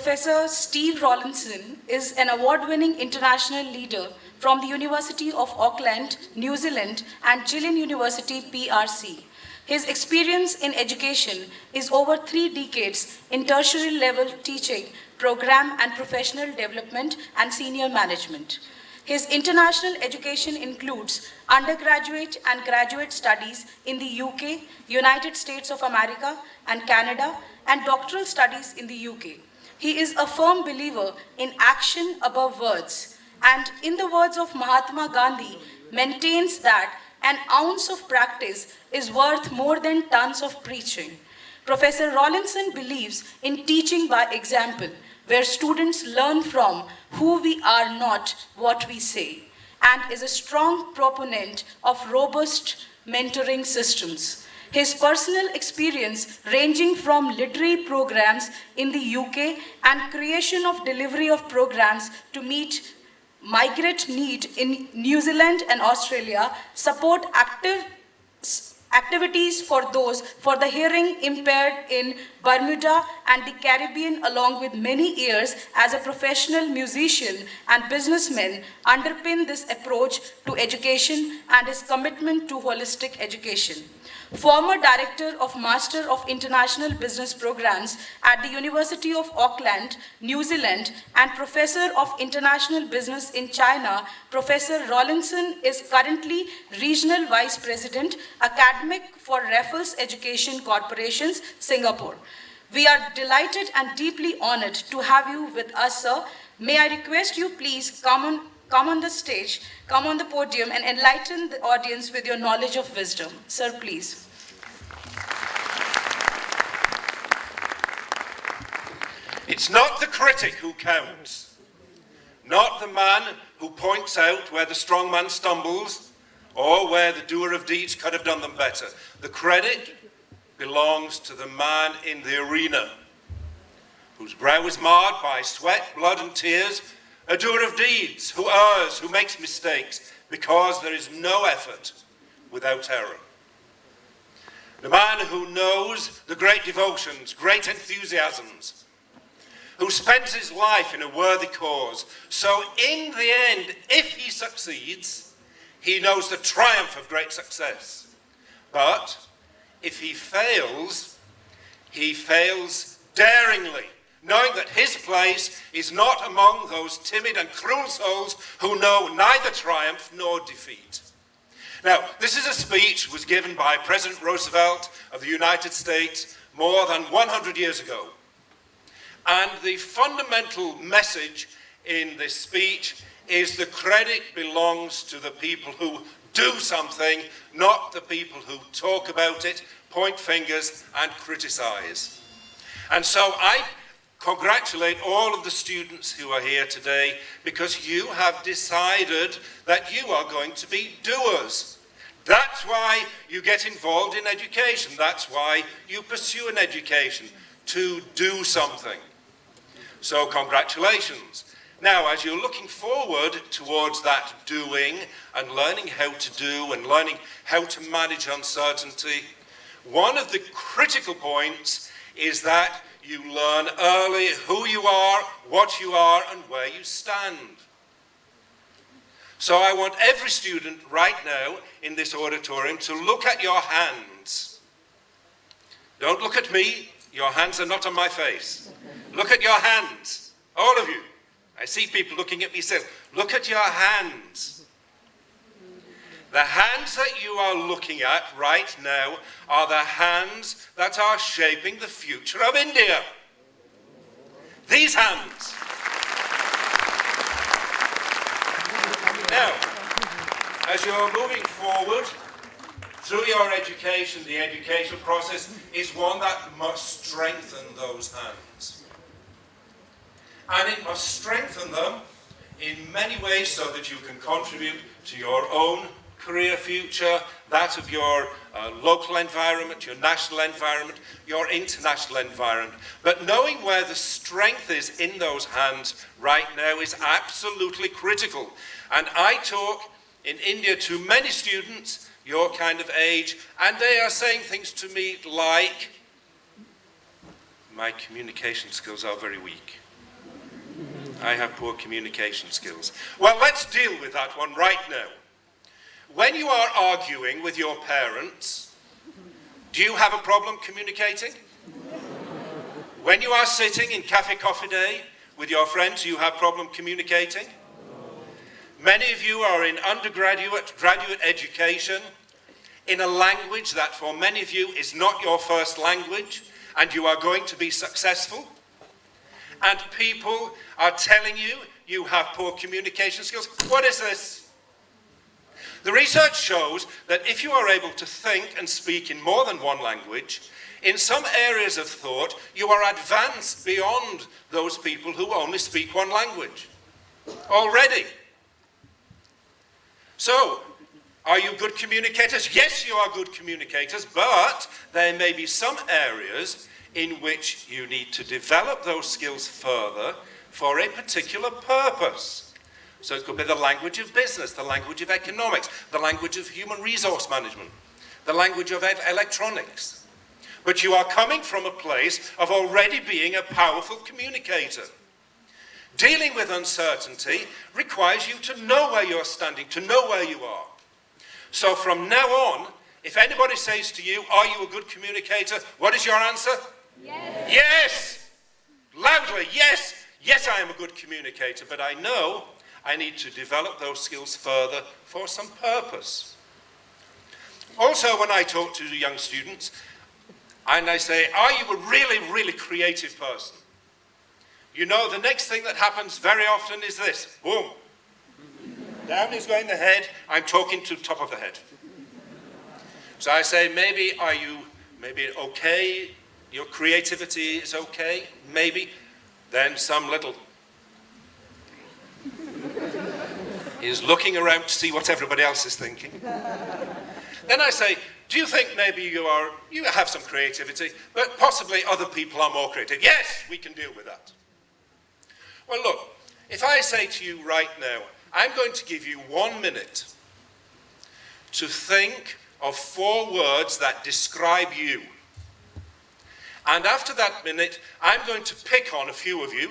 Professor Steve Rawlinson is an award-winning international leader from the University of Auckland, New Zealand, and Gillen University, PRC. His experience in education is over 3 decades in tertiary level teaching, program and professional development, and senior management. His international education includes undergraduate and graduate studies in the UK, United States of America, and Canada, and doctoral studies in the UK. He is a firm believer in action above words, and in the words of Mahatma Gandhi, maintains that an ounce of practice is worth more than tons of preaching. Professor Rawlinson believes in teaching by example, where students learn from who we are, not what we say, and is a strong proponent of robust mentoring systems. His personal experience ranging from literary programs in the UK and creation of delivery of programs to meet migrant need in New Zealand and Australia, support activities for those for the hearing impaired in Bermuda and the Caribbean, along with many years as a professional musician and businessman, underpin this approach to education and his commitment to holistic education. Former Director of Master of International Business Programs at the University of Auckland, New Zealand, and Professor of International Business in China, Professor Rawlinson is currently Regional Vice President, Academic for Raffles Education Corporations, Singapore. We are delighted and deeply honored to have you with us, sir. May I request you please come on the stage, come on the podium, and enlighten the audience with your knowledge of wisdom. Sir, please. It's not the critic who counts, not the man who points out where the strong man stumbles or where the doer of deeds could have done them better. The credit belongs to the man in the arena, whose brow is marred by sweat, blood, and tears, a doer of deeds, who errs, who makes mistakes, because there is no effort without error. The man who knows the great devotions, great enthusiasms, who spends his life in a worthy cause. So in the end, if he succeeds, he knows the triumph of great success. But if he fails daringly, knowing that his place is not among those timid and cruel souls who know neither triumph nor defeat. Now, this is a speech was given by President Roosevelt of the United States more than 100 years ago. And the fundamental message in this speech is the credit belongs to the people who do something, not the people who talk about it, point fingers, and criticize. And so I congratulate all of the students who are here today, because you have decided that you are going to be doers. That's why you get involved in education. That's why you pursue an education, to do something. So congratulations. Now, as you're looking forward towards that doing and learning how to do and learning how to manage uncertainty, one of the critical points is that you learn early who you are, what you are, and where you stand. So I want every student right now in this auditorium to look at your hands. Don't look at me. Your hands are not on my face. Look at your hands, all of you. I see people looking at me saying, look at your hands. The hands that you are looking at right now are the hands that are shaping the future of India. These hands. Now, as you're moving forward through your education, the education process is one that must strengthen those hands. And it must strengthen them in many ways so that you can contribute to your own career future, that of your local environment, your national environment, your international environment. But knowing where the strength is in those hands right now is absolutely critical. And I talk in India to many students your kind of age, and they are saying things to me like, my communication skills are very weak. I have poor communication skills. Well, let's deal with that one right now. When you are arguing with your parents, do you have a problem communicating? When you are sitting in Cafe Coffee Day with your friends, do you have a problem communicating? Many of you are in undergraduate, graduate education in a language that for many of you is not your first language, and you are going to be successful. And people are telling you you have poor communication skills. What is this? The research shows that if you are able to think and speak in more than one language, in some areas of thought, you are advanced beyond those people who only speak one language already. So, are you good communicators? Yes, you are good communicators, but there may be some areas in which you need to develop those skills further for a particular purpose. So it could be the language of business, the language of economics, the language of human resource management, the language of electronics. But you are coming from a place of already being a powerful communicator. Dealing with uncertainty requires you to know where you're standing, to know where you are. So from now on, if anybody says to you, are you a good communicator? What is your answer? Yes. Yes! Loudly, yes! Yes, I am a good communicator, but I know I need to develop those skills further for some purpose. Also, when I talk to young students, and I say, are you a really, really creative person? You know, the next thing that happens very often is this. Boom. Down is going the head, I'm talking to the top of the head. So I say, maybe okay, your creativity is okay, maybe. Then some little is looking around to see what everybody else is thinking. Then I say, do you think maybe you have some creativity, but possibly other people are more creative? Yes, we can deal with that. Well, look, if I say to you right now, I'm going to give you 1 minute to think of 4 words that describe you. And after that minute, I'm going to pick on a few of you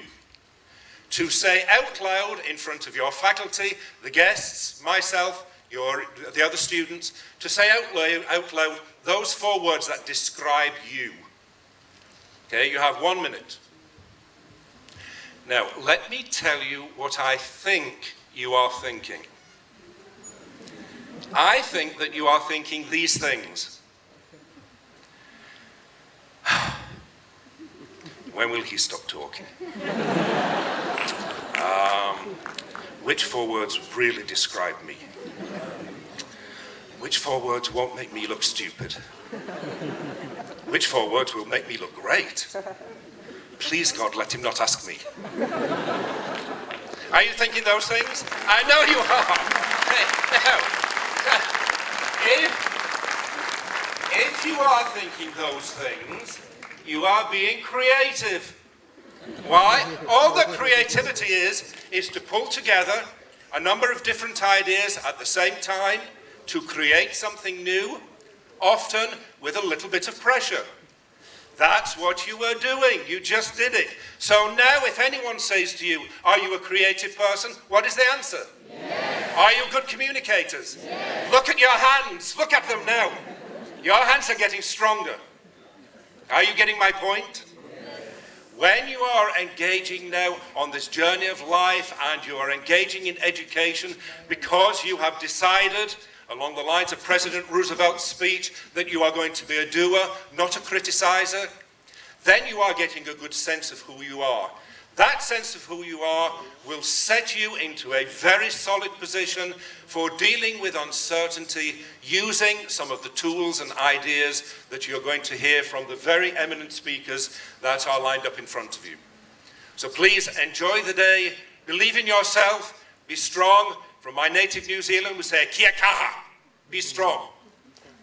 to say out loud in front of your faculty, the guests, myself, the other students, to say out loud those 4 words that describe you. Okay, you have 1 minute. Now, let me tell you what I think you are thinking. I think that you are thinking these things. When will he stop talking? Which 4 words really describe me? Which 4 words won't make me look stupid? Which 4 words will make me look great? Please, God, let him not ask me. Are you thinking those things? I know you are. Now, if you are thinking those things, you are being creative. Why? All that creativity is to pull together a number of different ideas at the same time to create something new, often with a little bit of pressure. That's what you were doing. You just did it. So now if anyone says to you, are you a creative person? What is the answer? Yes. Are you good communicators? Yes. Look at your hands. Look at them now. Your hands are getting stronger. Are you getting my point? Yes. When you are engaging now on this journey of life and you are engaging in education because you have decided along the lines of President Roosevelt's speech that you are going to be a doer, not a criticizer, then you are getting a good sense of who you are. That sense of who you are will set you into a very solid position for dealing with uncertainty using some of the tools and ideas that you're going to hear from the very eminent speakers that are lined up in front of you. So please enjoy the day, believe in yourself, be strong. From my native New Zealand, we say, kia kaha, be strong.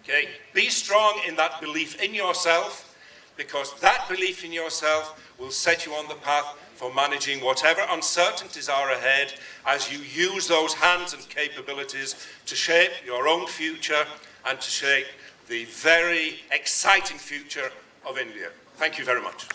Okay? Be strong in that belief in yourself, because that belief in yourself will set you on the path for managing whatever uncertainties are ahead as you use those hands and capabilities to shape your own future and to shape the very exciting future of India. Thank you very much.